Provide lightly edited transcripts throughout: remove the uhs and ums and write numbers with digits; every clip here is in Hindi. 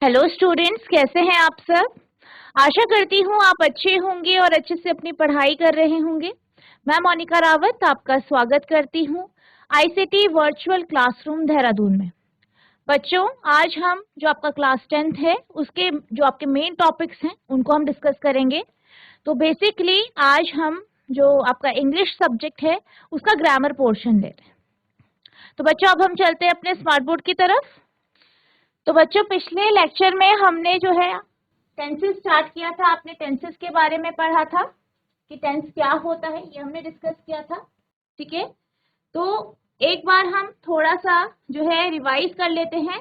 हेलो स्टूडेंट्स, कैसे हैं आप सब। आशा करती हूँ आप अच्छे होंगे और अच्छे से अपनी पढ़ाई कर रहे होंगे। मैं मोनिका रावत आपका स्वागत करती हूँ आईसीटी वर्चुअल क्लासरूम देहरादून में। बच्चों, आज हम जो आपका क्लास 10th है उसके जो आपके मेन टॉपिक्स हैं उनको हम डिस्कस करेंगे। तो बेसिकली आज हम जो आपका इंग्लिश सब्जेक्ट है उसका ग्रामर पोर्शन ले रहे हैं। तो बच्चों, अब हम चलते हैं अपने स्मार्ट बोर्ड की तरफ। तो बच्चों, पिछले लेक्चर में हमने जो है टेंसेस स्टार्ट किया था। आपने टेंसेस के बारे में पढ़ा था कि टेंस क्या होता है, ये हमने डिस्कस किया था। ठीक है, तो एक बार हम थोड़ा सा जो है रिवाइज कर लेते हैं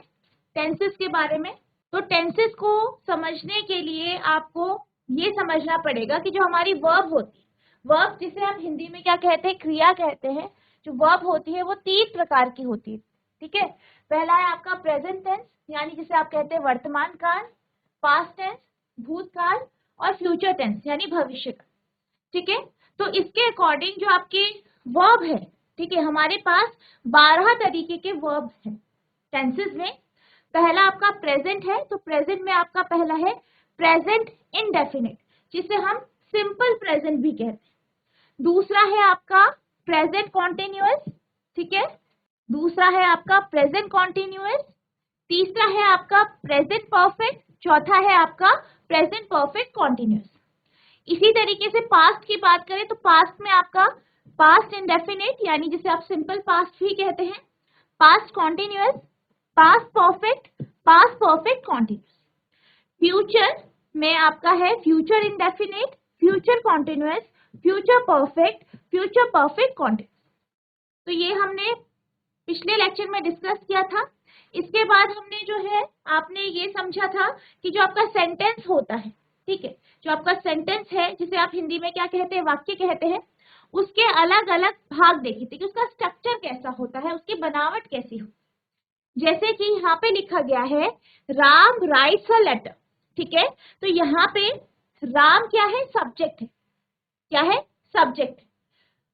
टेंसेस के बारे में। तो टेंसेस को समझने के लिए आपको ये समझना पड़ेगा कि जो हमारी वर्ब होती है, वर्ब जिसे हम हिंदी में क्या कहते हैं, क्रिया कहते हैं। जो वर्ब होती है वो 3 प्रकार की होती है। ठीक है, पहला है आपका प्रेजेंट टेंस, यानी जिसे आप कहते हैं वर्तमान काल, पास्ट टेंस भूतकाल, और फ्यूचर टेंस यानी भविष्य काल। ठीक है, तो इसके अकॉर्डिंग जो आपके वर्ब है, ठीक है, हमारे पास 12 तरीके के वर्ब हैं टेंसेस में। पहला आपका प्रेजेंट है, तो प्रेजेंट में आपका पहला है प्रेजेंट इंडेफिनिट, जिसे हम सिंपल प्रेजेंट भी कहते हैं। दूसरा है आपका प्रेजेंट कॉन्टिन्यूअस, ठीक है, दूसरा है आपका प्रेजेंट कॉन्टिन्यूअस, तीसरा है आपका प्रेजेंट परफेक्ट, चौथा है आपका प्रेजेंट परफेक्ट कॉन्टिन्यूअस। इसी तरीके से पास्ट की बात करें तो पास्ट में आपका पास्ट इंडेफिनिट, यानी जिसे आप सिंपल पास्ट भी कहते हैं, past continuous, past perfect continuous. Future में आपका है future indefinite, future continuous, future perfect continuous. तो ये हमने पिछले लेक्चर में डिस्कस किया था। इसके बाद हमने जो है आपने ये समझा था कि जो आपका सेंटेंस होता है, ठीक है, जो आपका सेंटेंस है जिसे आप हिंदी में क्या कहते हैं, वाक्य कहते हैं, उसके अलग अलग भाग देखे थे कि उसका स्ट्रक्चर कैसा होता है, उसकी बनावट कैसी हो। जैसे कि यहाँ पे लिखा गया है राम राइट्स अ लेटर। ठीक है, तो यहाँ पे राम क्या है, सब्जेक्ट है। क्या है, सब्जेक्ट है।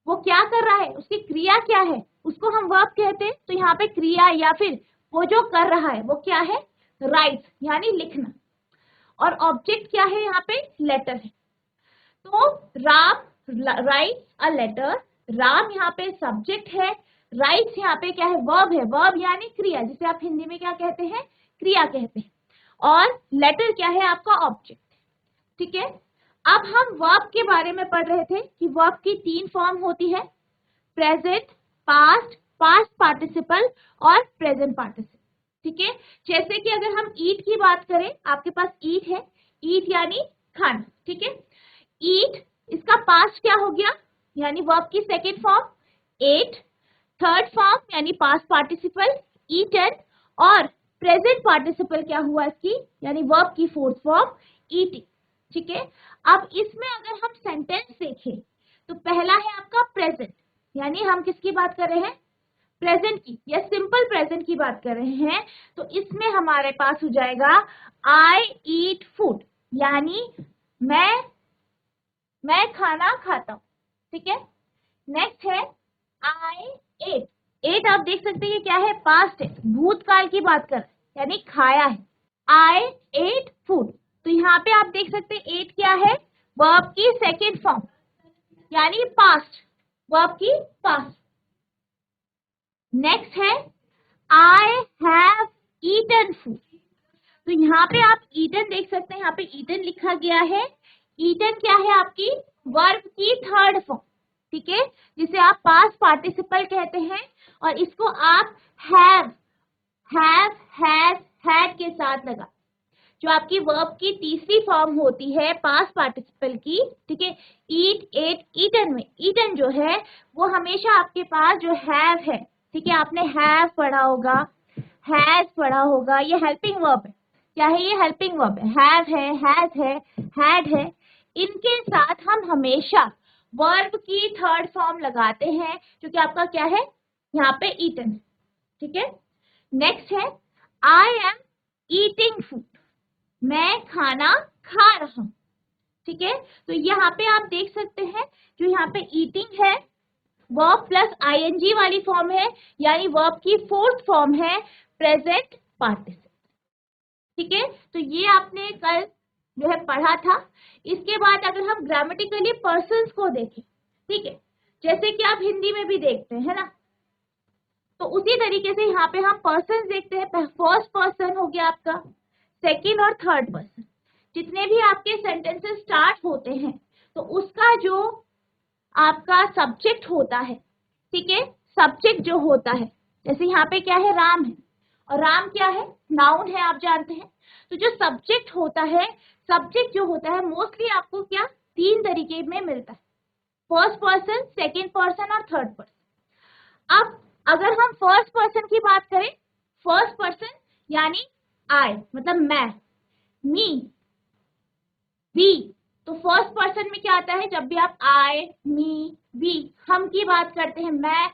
वो क्या कर रहा है, उसकी क्रिया क्या है, उसको हम वर्ब कहते हैं। तो यहाँ पे क्रिया या फिर वो जो कर रहा है वो क्या है, राइट्स यानी लिखना, और ऑब्जेक्ट क्या है, यहाँ पे लेटर है। तो Ram write a letter, Ram यहाँ पे सब्जेक्ट है, राइट्स यहाँ पे क्या है, वर्ब है, वर्ब यानी क्रिया, जिसे आप हिंदी में क्या कहते हैं, क्रिया कहते हैं, और लेटर क्या है, आपका ऑब्जेक्ट। ठीक है, अब हम वर्ब के बारे में पढ़ रहे थे कि वर्ब की 3 फॉर्म होती है, प्रेजेंट, पास्ट, पास्ट पार्टिसिपल और प्रेजेंट पार्टिसिपल। ठीक है, जैसे कि अगर हम ईट की बात करें, आपके पास ईट है, ईट यानी खाना। ठीक है, ईट, इसका पास्ट क्या हो गया, यानी वर्ब की second form ate, third form यानी पास्ट पार्टिसिपल ईटन, और प्रेजेंट पार्टिसिपल क्या हुआ इसकी, यानी वर्ब की फोर्थ फॉर्म ईटिंग। ठीक है, अब इसमें अगर हम सेंटेंस देखें तो पहला है आपका प्रेजेंट, यानी हम किसकी बात कर रहे हैं, प्रेजेंट की या सिंपल प्रेजेंट की बात कर रहे हैं। तो इसमें हमारे पास हो जाएगा आई ईट फूड, यानी मैं खाना खाता हूं। ठीक है, नेक्स्ट है आई एट, एट आप देख सकते हैं क्या है, पास्ट है, भूतकाल की बात कर रहे हैं, यानी खाया है, आई एट फूड। तो यहाँ पे आप देख सकते हैं एट क्या है, वर्ब की सेकेंड फॉर्म यानी पास्ट, वर्ब की पास्ट। नेक्स्ट है आई हैव ईटन फूड, तो यहाँ पे आप ईटन देख सकते हैं, यहाँ पे ईटन लिखा गया है। ईटन क्या है, आपकी वर्ब की थर्ड फॉर्म, ठीक है, जिसे आप पास्ट पार्टिसिपल कहते हैं, और इसको आप हैव हैज हैड के साथ लगा। जो आपकी वर्ब की तीसरी फॉर्म होती है पास्ट पार्टिसिपल की, ठीक है, ईट एट ईटन में ईटन जो है वो हमेशा आपके पास जो हैव है, ठीक है, आपने हैव पढ़ा होगा, हैज पढ़ा होगा, ये हेल्पिंग वर्ब है। क्या है, ये हेल्पिंग वर्ब है, हैव है, हैज है, हैड है, इनके साथ हम हमेशा वर्ब की थर्ड फॉर्म लगाते हैं, जो कि आपका क्या है, यहाँ पे ईटन। ठीक है, नेक्स्ट है आई एम ईटिंग फूड, मैं खाना खा रहा हूं। ठीक है, तो यहाँ पे आप देख सकते हैं जो यहाँ पे ईटिंग है वर्ब प्लस आईएनजी वाली फॉर्म है, यानी वर्ब की फोर्थ फॉर्म है प्रेजेंट पार्टिसिपल। ठीक है, तो ये आपने कल जो है पढ़ा था। इसके बाद अगर हम ग्रामेटिकली पर्सन्स को देखें, ठीक है, जैसे कि आप हिंदी में भी देखते हैं, है ना, तो उसी तरीके से यहाँ पे हम पर्सन देखते हैं। फर्स्ट पर्सन हो गया आपका, सेकंड और थर्ड पर्सन। जितने भी आपके सेंटेंसेस स्टार्ट होते हैं तो उसका जो आपका सब्जेक्ट होता है, ठीक है, सब्जेक्ट जो होता है, जैसे यहाँ पे क्या है, राम है, और राम क्या है, नाउन है, आप जानते हैं। तो जो सब्जेक्ट होता है, सब्जेक्ट जो होता है मोस्टली आपको क्या तीन तरीके में मिलता है, फर्स्ट पर्सन, सेकंड पर्सन और थर्ड पर्सन। अब अगर हम फर्स्ट पर्सन की बात करें, फर्स्ट पर्सन यानी आई, मतलब मैं, मी, वी, तो फर्स्ट पर्सन में क्या आता है, जब भी आप आई, मी, वी, हम की बात करते हैं, मैं,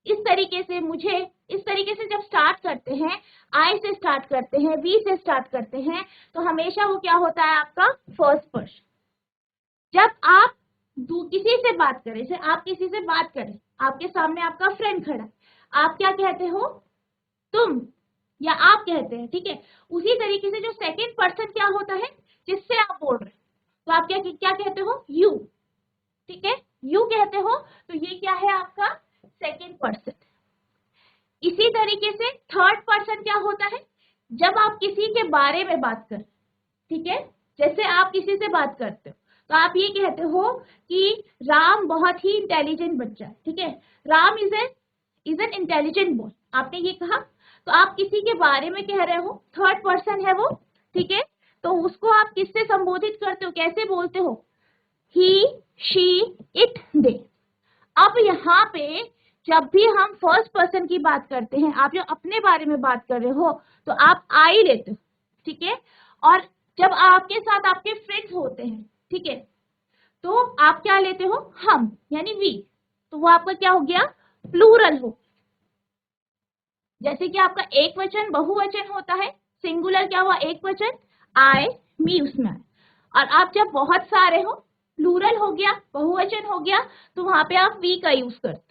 इस तरीके से, मुझे, इस तरीके से जब स्टार्ट करते हैं, आई से स्टार्ट करते हैं, वी से स्टार्ट करते हैं, तो हमेशा वो क्या होता है, आपका फर्स्ट पर्सन। जब आप किसी से बात करें, जैसे आप किसी से बात करें, आपके सामने आपका फ्रेंड खड़ा है, आप क्या कहते हो, तुम, या आप कहते हैं, ठीक है। उसी तरीके से जो सेकंड पर्सन क्या होता है, जिससे आप बोल रहे हैं, तो आप क्या क्या कहते हो, यू, ठीक है, यू कहते हो, तो ये क्या है आपका सेकंड पर्सन। इसी तरीके से थर्ड पर्सन क्या होता है, जब आप किसी के बारे में बात करें, ठीक है, जैसे आप किसी से बात करते हो तो आप ये कहते हो कि राम बहुत ही इंटेलिजेंट बच्चा है, ठीक है, Ram is an intelligent boy, आपने ये कहा, तो आप किसी के बारे में कह रहे हो, थर्ड पर्सन है वो, ठीक है, तो उसको आप किससे संबोधित करते हो, कैसे बोलते हो, ही, शी, इट, दे। अब यहाँ पे जब भी हम फर्स्ट पर्सन की बात करते हैं, आप जो अपने बारे में बात कर रहे हो तो आप आई लेते हो, ठीक है, और जब आपके साथ आपके फ्रेंड्स होते हैं, ठीक है, तो आप क्या लेते हो, हम, यानी वी, तो वो आपका क्या हो गया, प्लूरल हो। जैसे कि आपका एक वचन बहुवचन होता है, सिंगुलर क्या हुआ, एक वचन, आई, मी उसमें आए, और आप जब बहुत सारे हो, प्लूरल हो गया, बहुवचन हो गया, तो वहां पे आप वी का यूज करते हो।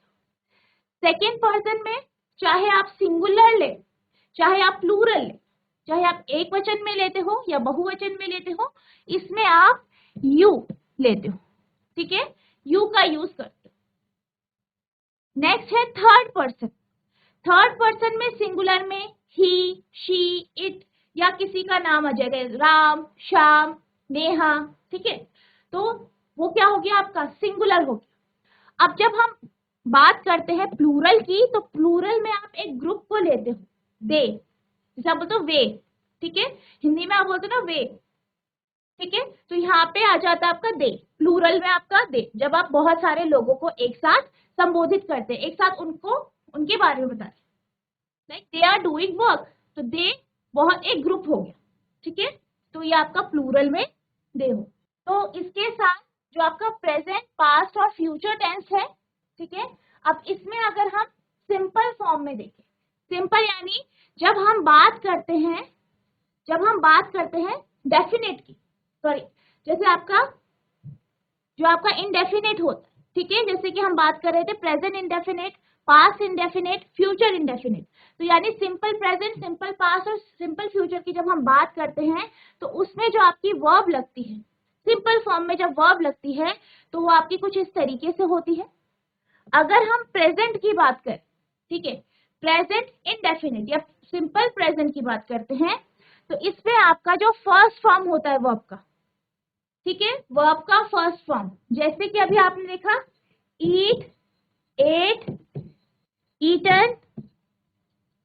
सेकेंड पर्सन में चाहे आप सिंगुलर ले, चाहे आप प्लूरल ले, चाहे आप एक वचन में लेते हो या बहुवचन में लेते हो, इसमें आप यू लेते हो, ठीक है, यू का यूज करते हो। नेक्स्ट है थर्ड पर्सन। थर्ड पर्सन में सिंगुलर में ही, शी, इट या किसी का नाम आ जाएगा, राम, श्याम, नेहा, ठीक है, तो वो क्या हो गया, आपका सिंगुलर हो गया। अब जब हम बात करते हैं प्लूरल की, तो प्लूरल में आप एक ग्रुप को लेते हो, दे, जैसे आप बोलते हो वे, ठीक है, हिंदी में आप बोलते हो ना वे, ठीक है, तो यहाँ पे आ जाता है आपका दे, प्लूरल में आपका दे, जब आप बहुत सारे लोगों को एक साथ संबोधित करते हैं, एक साथ उनको उनके बारे में बताते, like they are doing work, तो दे बहुत एक ग्रुप हो गया, ठीक है, तो ये आपका प्लूरल में दे हो। तो इसके साथ जो आपका प्रेजेंट, पास्ट और फ्यूचर टेंस है, ठीक है, अब इसमें अगर हम सिंपल फॉर्म में देखें, सिंपल यानी जब हम बात करते हैं, डेफिनेट की, सॉरी, जैसे आपका जो आपका इंडेफिनेट होता है, ठीक है, जैसे कि हम बात कर रहे थे present indefinite, past indefinite, future indefinite, तो यानी सिंपल प्रेजेंट, सिंपल पास्ट और सिंपल फ्यूचर की जब हम बात करते हैं तो उसमें जो आपकी वर्ब लगती है, सिंपल फॉर्म में जब वर्ब लगती है तो वो आपकी कुछ इस तरीके से होती है। अगर हम प्रेजेंट की बात करें, ठीक है, प्रेजेंट इंडेफिनिट या सिंपल प्रेजेंट की बात करते हैं, तो इसमें आपका जो फर्स्ट फॉर्म होता है वर्ब का, ठीक है, वर्ब का फर्स्ट फॉर्म, जैसे कि अभी आपने देखा ईट, एट, ईटन,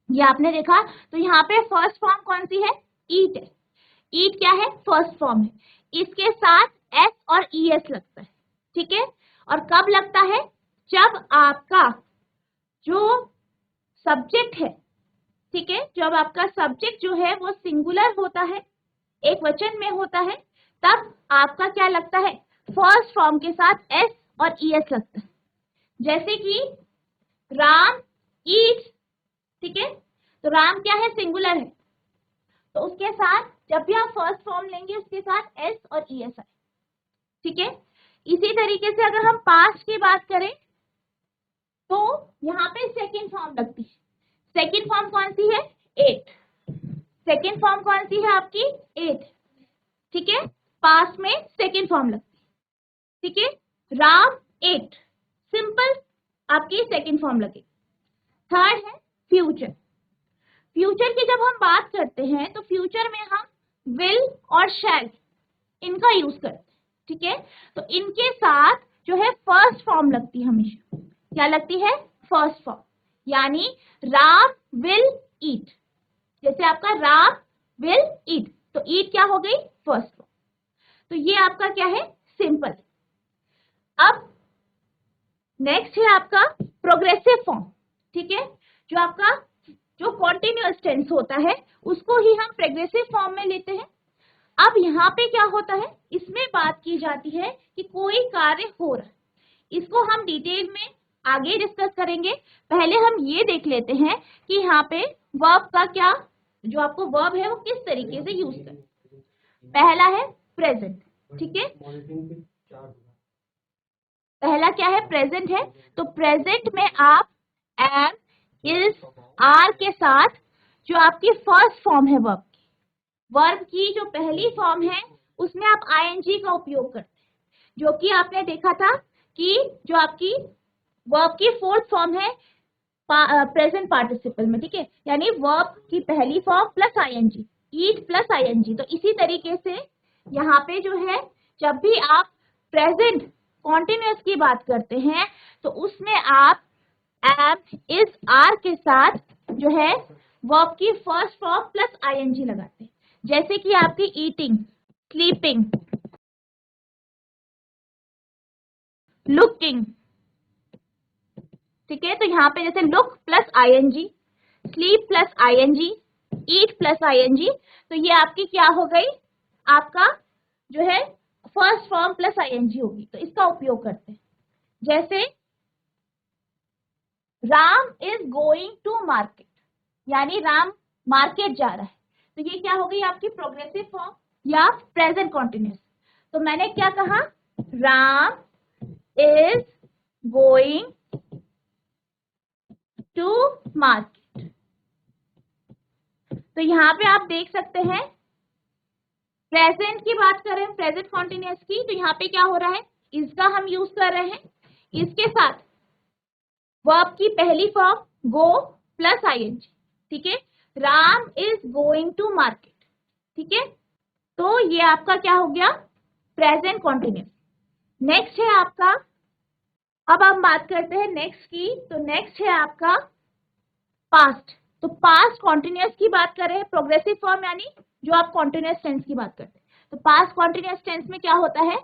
ये आपने देखा, तो यहाँ पे फर्स्ट फॉर्म कौन सी है, ईट है, ईट क्या है, फर्स्ट फॉर्म है, इसके साथ एस और ई एस लगता है, ठीक है, और कब लगता है, जब आपका जो सब्जेक्ट है, ठीक है, जब आपका सब्जेक्ट जो है वो सिंगुलर होता है, एक वचन में होता है, तब आपका क्या लगता है, फर्स्ट फॉर्म के साथ एस और ई एस लगता है। जैसे कि राम ईट्स, ठीक है, तो राम क्या है, सिंगुलर है, तो उसके साथ जब भी आप फर्स्ट फॉर्म लेंगे उसके साथ एस और ई एस आए, ठीक है। इसी तरीके से अगर हम पास्ट की बात करें तो यहाँ पे सेकेंड फॉर्म लगती है, सेकेंड फॉर्म कौन सी है, एट, सेकेंड फॉर्म कौन सी है आपकी? एट, ठीक है, पास्ट में सेकेंड फॉर्म लगती है, ठीक है, राम एट, सिंपल आपकी सेकेंड फॉर्म लगेगी। थर्ड है फ्यूचर। फ्यूचर की जब हम बात करते हैं तो फ्यूचर में हम विल और शैल इनका यूज करते हैं, ठीक है, तो इनके साथ जो है फर्स्ट फॉर्म लगती है हमेशा। क्या लगती है? फर्स्ट फॉर्म, यानी राम विल ईट, जैसे आपका राम विल ईट, तो ईट क्या हो गई? First form. तो ये आपका क्या है? सिंपल। अब नेक्स्ट है आपका प्रोग्रेसिव फॉर्म, ठीक है, जो आपका जो कॉन्टिन्यूअस टेंस होता है उसको ही हम प्रोग्रेसिव फॉर्म में लेते हैं। अब यहाँ पे क्या होता है, इसमें बात की जाती है कि कोई कार्य हो रहा है, इसको हम डिटेल में आगे डिस्कस करेंगे। पहले हम ये देख लेते हैं कि यहाँ पे वर्ब का क्या, जो आपको वर्ब है वो किस तरीके से यूज करें। पहला है प्रेजेंट, ठीक है, पहला क्या है? प्रेजेंट है, तो प्रेजेंट में आप एम, इज, आर के साथ जो आपकी फर्स्ट फॉर्म है वर्ब की जो पहली फॉर्म है उसमें आप आईएनजी का उपयोग करते हैं, जो कि आपने देखा था कि जो आपकी वर्ब की फोर्थ फॉर्म है प्रेजेंट पार्टिसिपल में, ठीक है, यानी वर्ब की पहली form plus ING, eat plus ING. तो इसी तरीके से यहाँ पे जो है जब भी आप प्रेजेंट कॉन्टिन्यूअस की बात करते हैं तो उसमें आप एम, इज, आर के साथ जो है वर्ब की फर्स्ट फॉर्म प्लस आईएनजी लगाते हैं, जैसे कि आपकी ईटिंग, स्लीपिंग, लुकिंग, ठीक है, तो यहाँ पे जैसे look plus ING, sleep plus ING, eat plus ING, तो ये आपकी क्या हो गई? आपका जो है फर्स्ट फॉर्म प्लस आईएनजी होगी, तो इसका उपयोग करते हैं। जैसे Ram is going to market, यानी राम मार्केट जा रहा है, तो ये क्या हो गई आपकी? प्रोग्रेसिव फॉर्म या प्रेजेंट कॉन्टिन्यूअस। तो मैंने क्या कहा? Ram is going to market. तो यहाँ पे आप देख सकते हैं प्रेजेंट की बात करें, प्रेजेंट कॉन्टिन्यूअस की, तो यहाँ पे क्या हो रहा है? इसका हम यूज कर रहे हैं, इसके साथ वर्ब की पहली फॉर्म गो प्लस आईएनजी, ठीक है, Ram is going to market, ठीक है, तो ये आपका क्या हो गया? Present continuous. नेक्स्ट है आपका, अब हम बात करते हैं नेक्स्ट की, तो नेक्स्ट है आपका पास्ट। तो पास्ट कॉन्टिन्यूअस की बात कर रहे हैं, प्रोग्रेसिव फॉर्म यानी जो आप कॉन्टिन्यूअस टेंस की बात करते हैं, तो पास्ट कॉन्टिन्यूअस टेंस में क्या होता है?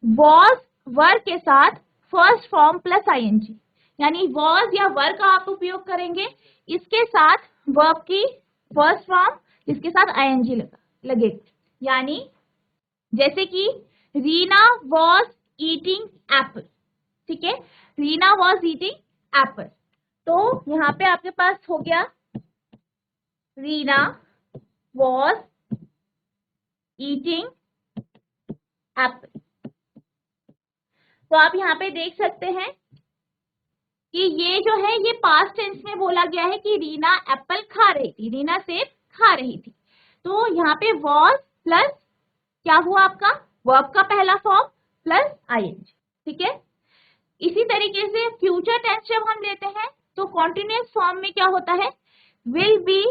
वॉज वर्ब के साथ फर्स्ट फॉर्म प्लस आईएनजी, यानी वॉज या वर्ब का आप उपयोग करेंगे, इसके साथ वर्ब की फर्स्ट फॉर्म जिसके साथ आईएनजी लगेगा, यानी जैसे कि रीना वॉज ईटिंग एप्पल, ठीक है, रीना वॉज ईटिंग एप्पल, तो यहाँ पे आपके पास हो गया रीना वॉज ईटिंग एप्पल। तो आप यहाँ पे देख सकते हैं कि ये जो है ये पास्ट टेंस में बोला गया है कि रीना एप्पल खा रही थी, रीना सेब खा रही थी, तो यहाँ पे वॉज प्लस क्या हुआ आपका? वर्ब का पहला फॉर्म प्लस आईएनजी, ठीक है। इसी तरीके से फ्यूचर टेंस जब हम लेते हैं तो कॉन्टिन्यूअस फॉर्म में क्या होता है? Will be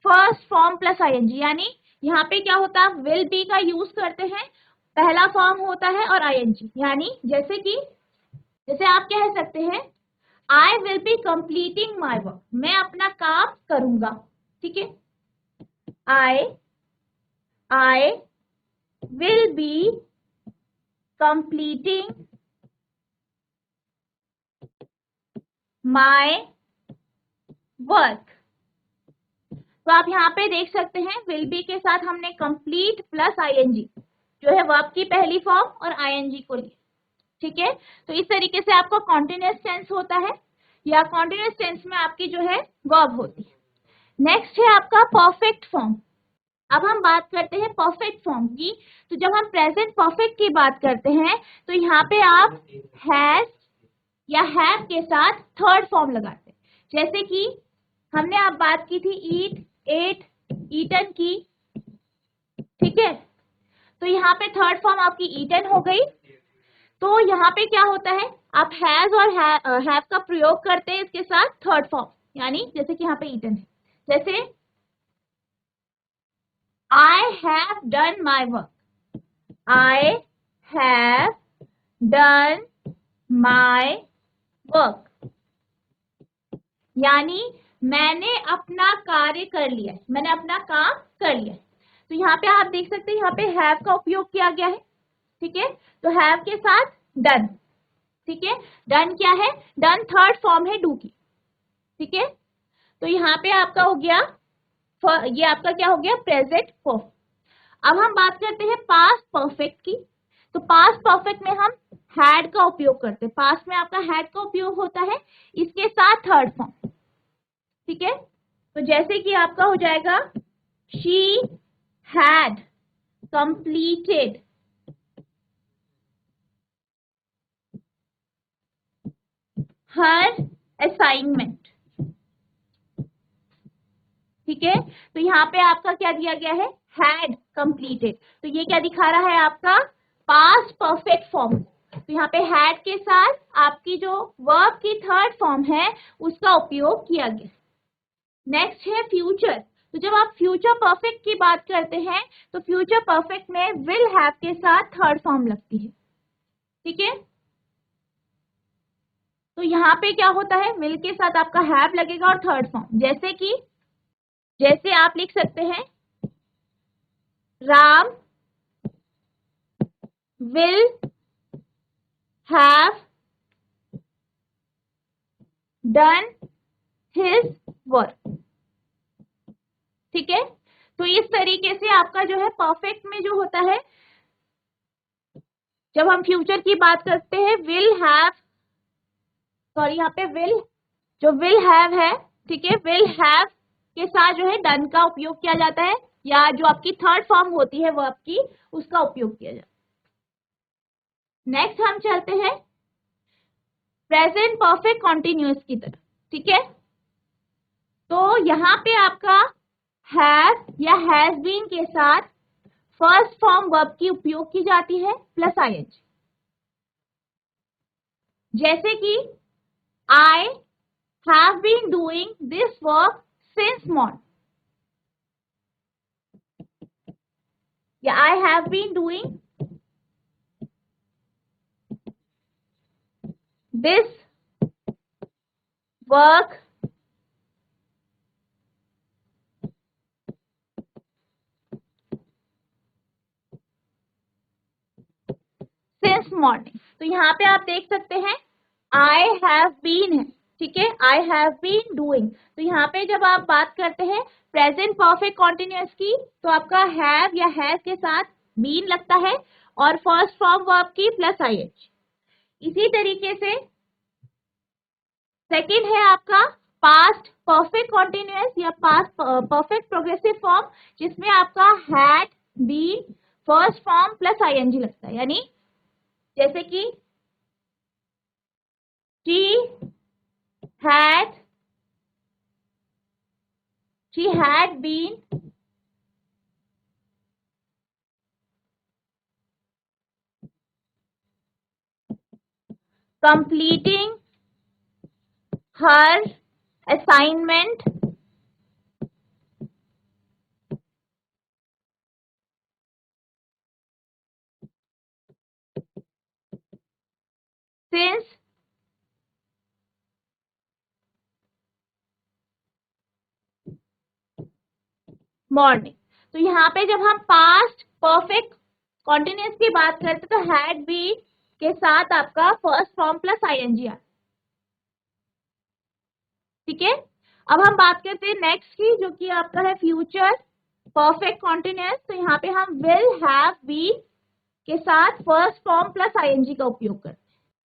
first form plus I N G, यानी यहाँ पे क्या होता है? विल बी का यूज करते हैं, पहला फॉर्म होता है और आईएनजी, यानी जैसे आप कह सकते हैं I will be completing my work, मैं अपना काम करूंगा, ठीक है, I will be completing my work. तो आप यहाँ पे देख सकते हैं विल बी के साथ हमने कंप्लीट प्लस आईएनजी जो है वर्ब की पहली फॉर्म और आईएनजी को लिया, ठीक है। तो इस तरीके से आपका कॉन्टिन्यूअस टेंस होता है या कॉन्टिन्यूअस टेंस में आपकी जो है वर्ब होती है। नेक्स्ट है आपका परफेक्ट फॉर्म। अब हम बात करते हैं परफेक्ट फॉर्म की। तो जब हम प्रेजेंट परफेक्ट की बात करते हैं तो यहाँ पे आप हैज या हैव के साथ थर्ड फॉर्म लगाते हैं, जैसे कि हमने आप बात की थी ईट, एट, ईटन आपकी ईटन हो गई। तो यहाँ पे क्या होता है, आप हैज और हैव का प्रयोग करते हैं इसके साथ थर्ड फॉर्म, यानी जैसे कि यहाँ पे ईटन है, जैसे I have done my work, I have done my work, यानी मैंने अपना कार्य कर लिया, मैंने अपना काम कर लिया। तो यहाँ पे आप देख सकते हैं यहाँ पे हैव का उपयोग किया गया है, ठीक है। तो हैव के साथ डन, ठीक है। डन क्या है, डन थर्ड फॉर्म है डू की, ठीक है। तो यहाँ पे आपका हो गया, ये आपका क्या हो गया, प्रेजेंट परफेक्ट। अब हम बात करते हैं पास्ट परफेक्ट की। तो पास्ट परफेक्ट में हम हैड का उपयोग करते हैं, पास्ट में आपका हैड का उपयोग होता है इसके साथ थर्ड फॉर्म, ठीक है। तो जैसे कि आपका हो जाएगा she had completed her assignment, ठीक है। तो यहाँ पे आपका क्या दिया गया है, हैड कंप्लीटेड। तो ये क्या दिखा रहा है, आपका पास्ट परफेक्ट फॉर्म। तो यहाँ पे हैड के साथ आपकी जो वर्ब की थर्ड फॉर्म है उसका उपयोग किया गया। नेक्स्ट है फ्यूचर। तो जब आप फ्यूचर परफेक्ट की बात करते हैं तो फ्यूचर परफेक्ट में विल हैव के साथ थर्ड फॉर्म लगती है, ठीक है। तो यहाँ पे क्या होता है, विल के साथ आपका हैव लगेगा और थर्ड फॉर्म, जैसे आप लिख सकते हैं Ram will have done his work, ठीक है। तो इस तरीके से आपका जो है परफेक्ट में जो होता है, जब हम फ्यूचर की बात करते हैं विल हैव, सॉरी यहाँ पे विल हैव है, ठीक है, विल हैव के साथ जो है डन का उपयोग किया जाता है, या जो आपकी थर्ड फॉर्म होती है वर्ब की उसका उपयोग किया जाता है। नेक्स्ट हम चलते हैं प्रेजेंट परफेक्ट कॉन्टिन्यूअस की तरफ, ठीक है। तो यहाँ पे आपका हैव या हैज बीन के साथ फर्स्ट फॉर्म वर्ब की उपयोग की जाती है प्लस आईएनजी, जैसे कि I have been doing this work since morning, या I have been doing this work since morning. तो यहाँ पे आप देख सकते हैं आई हैव बीन है, ठीक है, आई हैव बीन डूइंग। तो यहाँ पे जब आप बात करते हैं प्रेजेंट परफेक्ट कॉन्टिन्यूअस की तो आपका हैव या हैज के साथ बीन लगता है और फर्स्ट फॉर्म वर्ब की प्लस आईएच। इसी तरीके से सेकंड है आपका पास्ट परफेक्ट कॉन्टिन्यूअस या पास्ट परफेक्ट प्रोग्रेसिव फॉर्म, जिसमें आपका had been first form plus I N G लगता है, यानी जैसे कि she had been completing her assignment since morning. तो यहाँ पे जब हम पास्ट परफेक्ट कॉन्टिन्यूअस की बात करते तो हैड बी के साथ आपका फर्स्ट फॉर्म प्लस आईएनजी आता, ठीक है। अब हम बात करते हैं नेक्स्ट की, जो कि आपका है फ्यूचर परफेक्ट कॉन्टिन्यूअस। तो यहाँ पे हम विल हैव बी के साथ फर्स्ट फॉर्म प्लस आईएनजी का उपयोग करते हैं,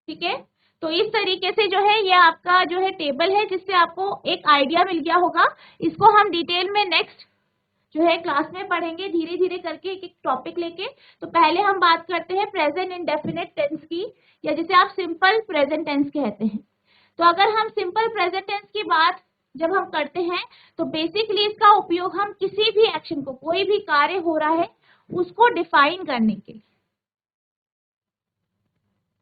ठीक है। तो इस तरीके से जो है ये आपका जो है टेबल है, जिससे आपको एक आइडिया मिल गया होगा। इसको हम डिटेल में नेक्स्ट जो है क्लास में पढ़ेंगे, धीरे धीरे करके एक एक टॉपिक लेके। तो पहले हम बात करते हैं प्रेजेंट इंडेफिनिट टेंस की, या जिसे आप सिंपल प्रेजेंट टेंस कहते हैं। तो अगर हम सिंपल प्रेजेंट टेंस की बात जब हम करते हैं तो बेसिकली इसका उपयोग हम किसी भी एक्शन को, कोई भी कार्य हो रहा है उसको डिफाइन करने के लिए,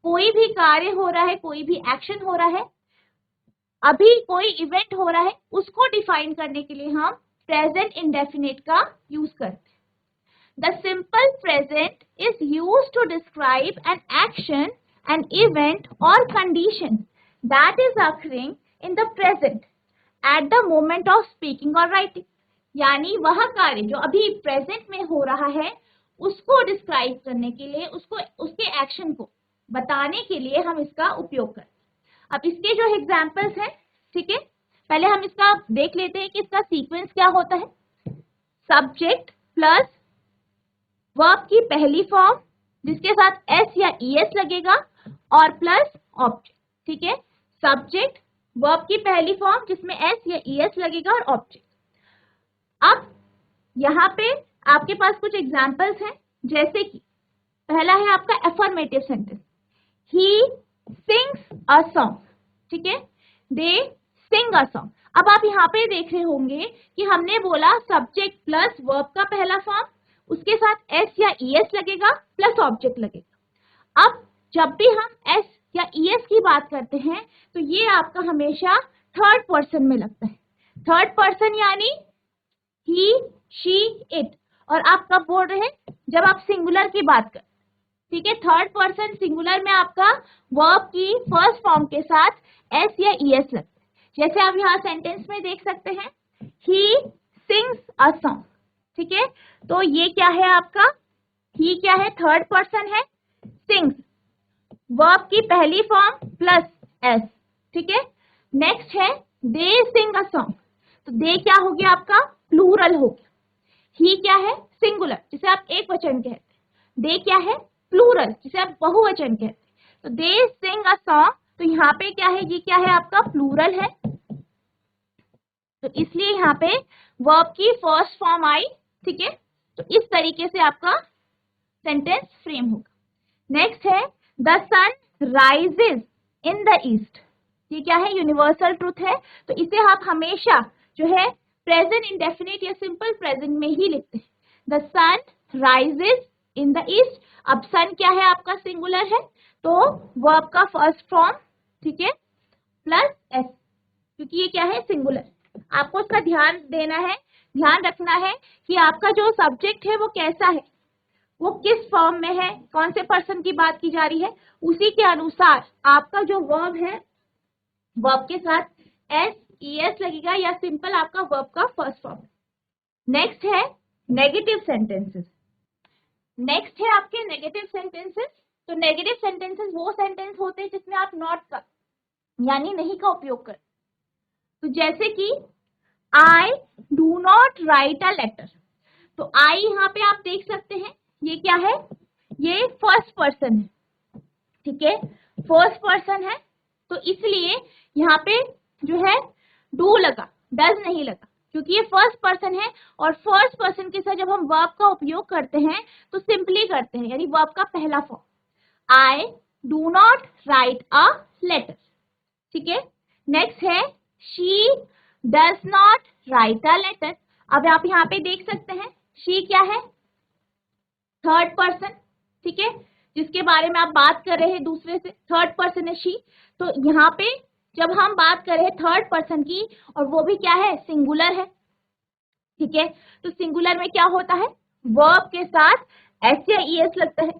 कोई भी कार्य हो रहा है, कोई भी एक्शन हो रहा है, अभी कोई इवेंट हो रहा है, उसको डिफाइन करने के लिए हम प्रेजेंट इंडेफिनिट का यूज करते हैं. The simple present is used to describe an action, an event or condition that is occurring in the present at the moment of speaking or writing. यानी वह कार्य जो अभी प्रेजेंट में हो रहा है उसको डिस्क्राइब करने के लिए, उसको उसके एक्शन को बताने के लिए हम इसका उपयोग करते हैं. अब इसके जो एग्जाम्पल्स हैं, ठीक है, पहले हम इसका देख लेते हैं कि इसका सीक्वेंस क्या होता है. सब्जेक्ट प्लस वर्ब की पहली फॉर्म जिसके साथ एस या ईएस लगेगा और प्लस ऑब्जेक्ट. ठीक है, सब्जेक्ट वर्ब की पहली फॉर्म जिसमें एस या ईएस लगेगा और ऑब्जेक्ट. अब यहाँ पे आपके पास कुछ एग्जाम्पल्स हैं, जैसे कि पहला है आपका affirmative sentence, he sings a song. ठीक है, दे सिंग अ सॉन्ग. अब आप यहाँ पे देख रहे होंगे कि हमने बोला सब्जेक्ट प्लस वर्ब का पहला फॉर्म, उसके साथ एस या ईएस लगेगा प्लस ऑब्जेक्ट लगेगा. अब जब भी हम एस या ईएस की बात करते हैं तो ये आपका हमेशा थर्ड पर्सन में लगता है. थर्ड पर्सन यानी ही, शी, इट. और आप कब बोल रहे हैं? जब आप सिंगुलर की बात कर. ठीक है, थर्ड पर्सन सिंगुलर में आपका वर्ब की फर्स्ट फॉर्म के साथ एस या ईएस लगता है. जैसे आप यहाँ सेंटेंस में देख सकते हैं, ही सिंग्स अ सॉन्ग. ठीक है, तो ये क्या है आपका, ही क्या है, थर्ड पर्सन है, सिंग्स वर्ब की पहली फॉर्म प्लस एस. ठीक है, नेक्स्ट है दे सिंग अ सॉन्ग. तो दे क्या हो गया आपका, प्लूरल हो गया. ही क्या है, सिंगुलर जिसे आप एक वचन कहते हैं. दे क्या है, प्लूरल जिसे आप बहुवचन कहते हैं. तो दे सिंग अ सॉन्ग, तो यहाँ पे क्या है, ये क्या है आपका, प्लूरल है. तो इसलिए यहाँ पे वर्ब की फर्स्ट फॉर्म आई. ठीक है, तो इस तरीके से आपका सेंटेंस फ्रेम होगा. नेक्स्ट है the sun rises in the east. ये क्या है, यूनिवर्सल ट्रूथ है. तो इसे आप हमेशा जो है प्रेजेंट इंडेफिनिट या सिंपल प्रेजेंट में ही लिखते हैं. The sun rises in the east. अब सन क्या है आपका, सिंगुलर है, तो वर्ब का फर्स्ट फॉर्म, ठीक है, प्लस एस, क्योंकि ये क्या है, सिंगुलर. आपको इसका ध्यान देना है, ध्यान रखना है कि आपका जो सब्जेक्ट है वो कैसा है, वो किस फॉर्म में है, कौन से पर्सन की बात की जा रही है, उसी के अनुसार आपका जो वर्ब है, वर्ब के साथ एस ईएस लगेगा या सिंपल आपका वर्ब का फर्स्ट फॉर्म. नेक्स्ट है नेगेटिव सेंटेंसेस. नेक्स्ट है आपके नेगेटिव सेंटेंसेस. तो नेगेटिव सेंटेंसेस वो सेंटेंस होते हैं जिसमें आप नॉट का यानी नहीं का उपयोग कर. तो जैसे कि I do not write a letter. तो आई यहाँ पे आप देख सकते हैं, ये क्या है, ये फर्स्ट पर्सन है. ठीक है, फर्स्ट पर्सन है, तो इसलिए यहाँ पे जो है डू लगा, डज नहीं लगा, क्योंकि ये फर्स्ट पर्सन है. और फर्स्ट पर्सन के साथ जब हम वर्ब का उपयोग करते हैं तो सिंपली करते हैं, यानी वर्ब का पहला form. I do not write a letter. ठीक है, नेक्स्ट है she does not write a letter. अब आप यहाँ पे देख सकते हैं, शी क्या है, थर्ड पर्सन. ठीक है, जिसके बारे में आप बात कर रहे हैं दूसरे से, थर्ड पर्सन है शी. तो यहाँ पे जब हम बात कर रहे हैं थर्ड पर्सन की, और वो भी क्या है, सिंगुलर है. ठीक है, तो सिंगुलर में क्या होता है, वर्ब के साथ एस या ईएस लगता है.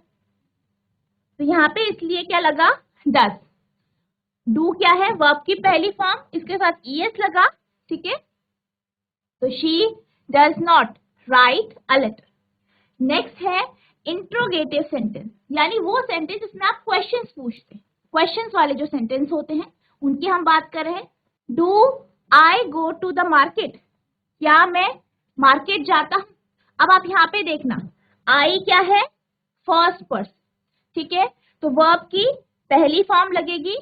तो यहाँ पे इसलिए क्या लगा, डज. डू क्या है, वर्ब की पहली फॉर्म, इसके साथ ईएस लगा. ठीक है, तो she does not write a letter. Next है इंट्रोगेटिव सेंटेंस, यानी वो सेंटेंस जिसमें आप क्वेश्चंस पूछते हैं. क्वेश्चंस वाले जो सेंटेंस होते हैं उनकी हम बात कर रहे हैं. Do I go to the market. क्या मैं मार्केट जाता हूं. अब आप यहाँ पे देखना, आई क्या है, फर्स्ट पर्सन. ठीक है, तो वर्ब की पहली फॉर्म लगेगी,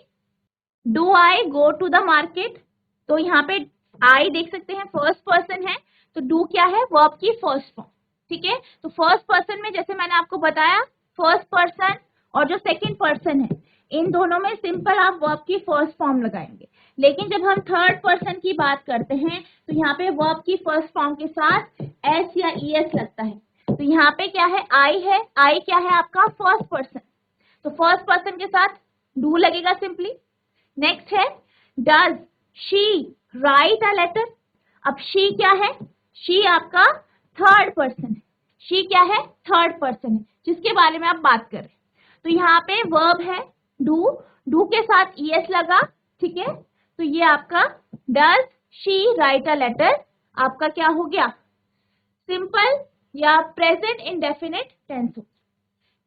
do I go to the market. तो यहाँ पे आई देख सकते हैं फर्स्ट पर्सन है, तो डू क्या है, वर्ब की फर्स्ट फॉर्म. ठीक है, तो फर्स्ट पर्सन में जैसे मैंने आपको बताया, फर्स्ट पर्सन और जो सेकंड पर्सन है, इन दोनों में सिंपल आप वर्ब की फर्स्ट फॉर्म लगाएंगे. लेकिन जब हम थर्ड पर्सन की बात करते हैं तो यहाँ पे वर्ब की फर्स्ट फॉर्म के साथ एस या ईएस लगता है. तो यहाँ पे क्या है, आई है, आई क्या है आपका, फर्स्ट पर्सन. तो फर्स्ट पर्सन के साथ डू लगेगा सिंपली। नेक्स्ट है does she write a letter. अब शी क्या है, शी आपका थर्ड पर्सन है, शी क्या है, थर्ड पर्सन है जिसके बारे में आप बात कर रहे हैं। तो यहाँ पे वर्ब है डू, डू के साथ ईएस लगा, ठीक है, तो ये आपका does she write a letter आपका क्या हो गया, सिंपल या प्रेजेंट इंडेफिनिट टेंस हो।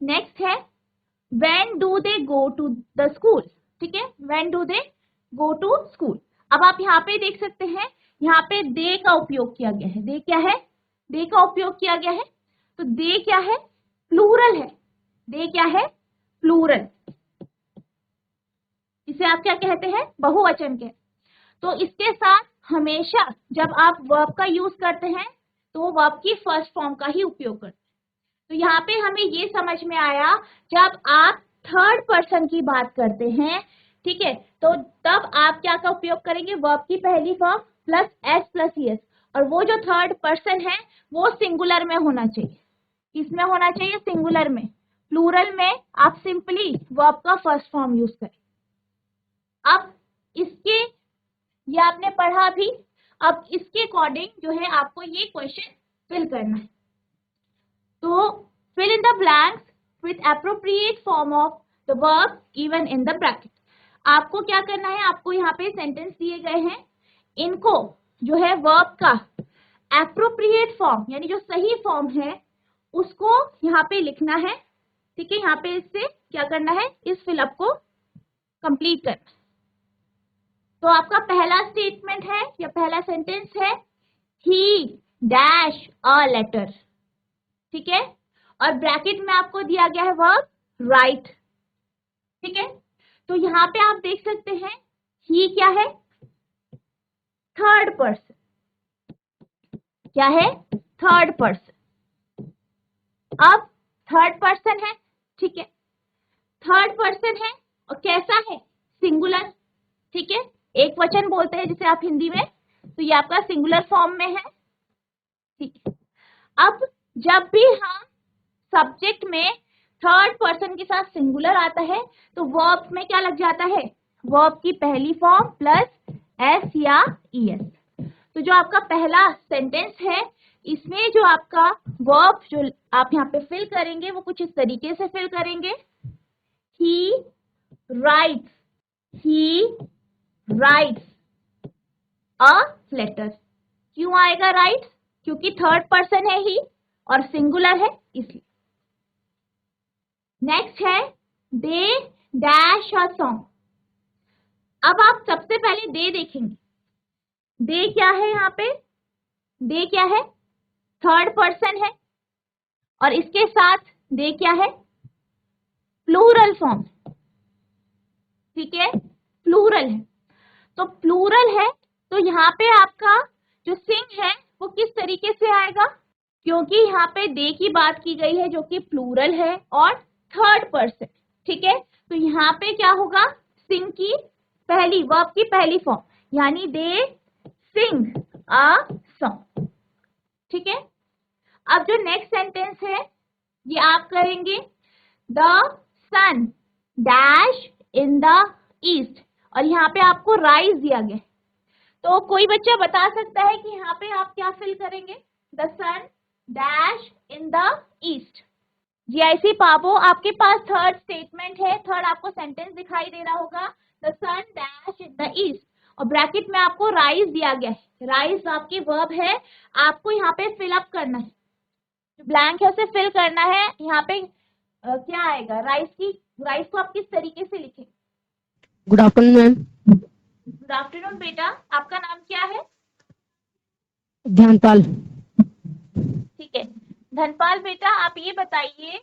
नेक्स्ट है when do they go to the school, ठीक है, when do they go to school. अब आप यहाँ पे देख सकते हैं, यहाँ पे दे का उपयोग किया गया है, दे क्या है, दे का उपयोग किया गया है, तो दे क्या है, प्लूरल है, दे क्या है, प्लूरल, इसे आप क्या कहते हैं, बहुवचन के। तो इसके साथ हमेशा जब आप वर्ब का यूज करते हैं तो वर्ब की फर्स्ट फॉर्म का ही उपयोग करते हैं। तो यहाँ पे हमें ये समझ में आया, जब आप थर्ड पर्सन की बात करते हैं, ठीक है, तो तब आप क्या का उपयोग करेंगे, वर्ब की पहली form plus S plus E S, और वो जो थर्ड पर्सन है वो सिंगुलर में होना चाहिए। किसमें होना चाहिए, सिंगुलर में। प्लूरल में आप सिंपली वर्ब का फर्स्ट फॉर्म यूज करें। अब इसके, ये आपने पढ़ा भी, अब इसके अकॉर्डिंग जो है आपको ये क्वेश्चन फिल करना है। तो fill in the blanks with appropriate form of the verb even in the bracket. आपको क्या करना है, आपको यहाँ पे सेंटेंस दिए गए हैं, इनको जो है वर्ब का एप्रोप्रिएट फॉर्म यानी जो सही फॉर्म है उसको यहाँ पे लिखना है, ठीक है, यहाँ पे इससे क्या करना है, इस फिलअप को कंप्लीट करना। तो आपका पहला स्टेटमेंट है या पहला सेंटेंस है, ही डैश अ लेटर, ठीक है, और ब्रैकेट में आपको दिया गया है वर्ब राइट, ठीक है। तो यहाँ पे आप देख सकते हैं ही क्या है, थर्ड पर्सन, क्या है, थर्ड पर्सन। अब थर्ड पर्सन है, ठीक है, थर्ड पर्सन है और कैसा है, सिंगुलर, ठीक है, एक वचन बोलते हैं जिसे आप हिंदी में, तो ये आपका सिंगुलर फॉर्म में है, ठीक है। अब जब भी हम सब्जेक्ट में थर्ड पर्सन के साथ सिंगुलर आता है तो वर्ब में क्या लग जाता है, वर्ब की पहली फॉर्म प्लस एस या ईएस। तो जो आपका पहला सेंटेंस है इसमें जो आपका वर्ब जो आप यहाँ पे फिल करेंगे वो कुछ इस तरीके से फिल करेंगे, he writes, he writes a letter. क्यों आएगा राइट्स, क्योंकि थर्ड पर्सन है ही और सिंगुलर है इसलिए। नेक्स्ट है दे डैश अ सॉन्ग। अब आप सबसे पहले दे देखेंगे, दे क्या है, यहाँ पे दे क्या है, थर्ड पर्सन है और इसके साथ दे क्या है, प्लूरल फॉर्म, ठीक है, प्लूरल है। तो प्लूरल है तो यहाँ पे आपका जो सिंग है वो किस तरीके से आएगा, क्योंकि यहाँ पे दे की बात की गई है जो कि प्लूरल है और थर्ड पर्सन, ठीक है, तो यहाँ पे क्या होगा, सिंग की पहली, वर्ब की पहली फॉर्म, यानी दे सिंग अ सॉन्ग, ठीक है। अब जो नेक्स्ट सेंटेंस है ये आप करेंगे, the sun dash in the east, और यहाँ पे आपको राइज दिया गया। तो कोई बच्चा बता सकता है कि यहाँ पे आप क्या फिल करेंगे, the sun dash in the east. जीआईसी पाबो, आपके पास थर्ड स्टेटमेंट है, थर्ड आपको सेंटेंस दिखाई दे रहा होगा, the sun dash in the east, और ब्रैकेट में आपको राइज दिया गया है, राइज आपकी वर्ब है, आपको यहाँ पे फिल अप करना है, जो ब्लैंक है उसे फिल करना है। यहाँ पे क्या आएगा, राइज की, राइज को आप किस तरीके से लिखेंगे। Good afternoon ma'am. Good afternoon बेटा, आपका नाम क्या है। ध्यानपाल। ठीक है धनपाल बेटा, आप ये बताइए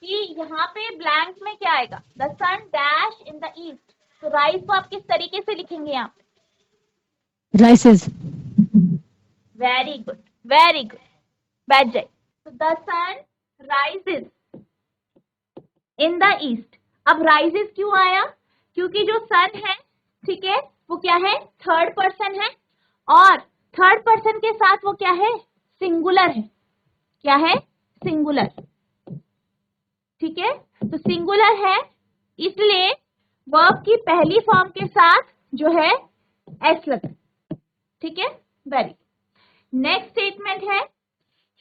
कि यहाँ पे ब्लैंक में क्या आएगा, the sun dash in the east, तो राइज को आप किस तरीके से लिखेंगे यहाँ पे, rises. Very good, very good, बैठ जाए। तो the sun rises in the east. अब राइजेस क्यों आया, क्योंकि जो सन है, ठीक है, वो क्या है, थर्ड पर्सन है और थर्ड पर्सन के साथ वो क्या है, सिंगुलर है, क्या है, सिंगुलर, ठीक है, तो सिंगुलर है इसलिए वर्ब की पहली फॉर्म के साथ जो है एस लगा, ठीक है। वेरी नेक्स्ट स्टेटमेंट है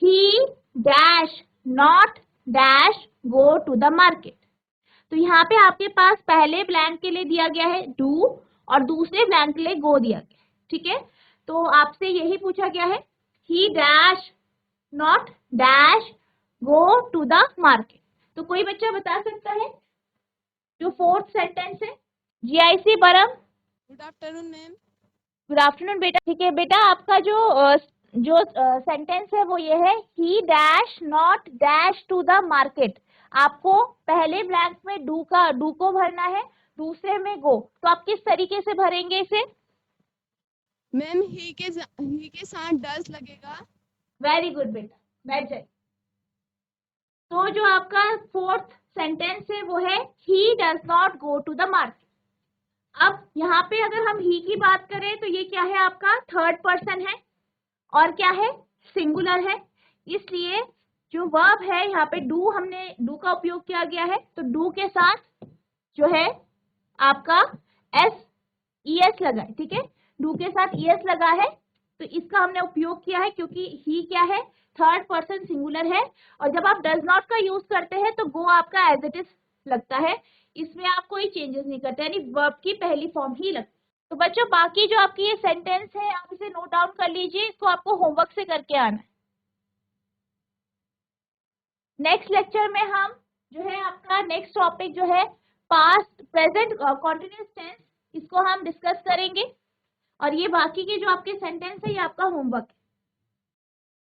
he dash not dash go to the market. तो यहाँ पे आपके पास पहले ब्लैंक के लिए दिया गया है डू और दूसरे ब्लैंक के लिए गो दिया गया है, ठीक है। तो आपसे यही पूछा गया है he dash not dash go to the market. तो कोई बच्चा बता सकता है जो फोर्थ सेंटेंस है? GIC Baram, good afternoon ma'am. Good afternoon बेटा। ठीक है बेटा, आपका जो सेंटेंस है वो ये है he dash not dash to the market. आपको पहले ब्लैंक में डू को भरना है, दूसरे में गो। तो आप किस तरीके से भरेंगे इसे? मैम ही के साथ डज लगेगा। वेरी गुड बेटा, बैठ जाइए। तो जो आपका फोर्थ सेंटेंस है वो है he does not go to the market. अब यहाँ पे अगर हम ही की बात करें तो ये क्या है, आपका थर्ड पर्सन है और क्या है, सिंगुलर है। इसलिए जो वर्ब है यहाँ पे डू का उपयोग किया गया है। तो डू के साथ जो है आपका ES लगा है, ठीक है। डू के साथ ES लगा है तो इसका हमने उपयोग किया है क्योंकि ही क्या है, थर्ड पर्सन सिंगुलर है। और जब आप डज नॉट का यूज करते हैं तो गो आपका एज इट इज लगता है, इसमें आप कोई चेंजेस नहीं करते, यानी वर्ब की पहली फॉर्म ही लगती है। तो बच्चों बाकी जो आपकी ये सेंटेंस है आप इसे नोट डाउन कर लीजिए, इसको आपको होमवर्क से करके आना है। नेक्स्ट लेक्चर में हम जो है आपका नेक्स्ट टॉपिक जो है पास्ट प्रेजेंट कॉन्टिन्यूअस टेंस, इसको हम डिस्कस करेंगे। और ये बाकी के जो आपके सेंटेंस है ये आपका होमवर्क है।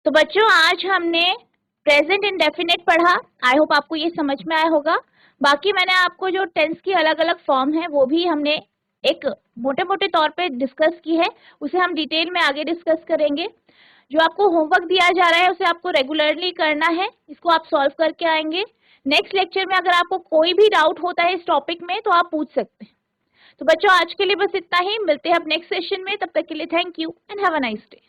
तो बच्चों आज हमने प्रेजेंट इंडेफिनिट पढ़ा, आई होप आपको ये समझ में आया होगा। बाकी मैंने आपको जो टेंस की अलग अलग फॉर्म है वो भी हमने एक मोटे मोटे तौर पे डिस्कस की है, उसे हम डिटेल में आगे डिस्कस करेंगे। जो आपको होमवर्क दिया जा रहा है उसे आपको रेगुलरली करना है, इसको आप सॉल्व करके आएंगे। नेक्स्ट लेक्चर में अगर आपको कोई भी डाउट होता है इस टॉपिक में तो आप पूछ सकते हैं। तो बच्चों आज के लिए बस इतना ही, मिलते हैं अब नेक्स्ट सेशन में, तब तक के लिए thank you and have a nice day.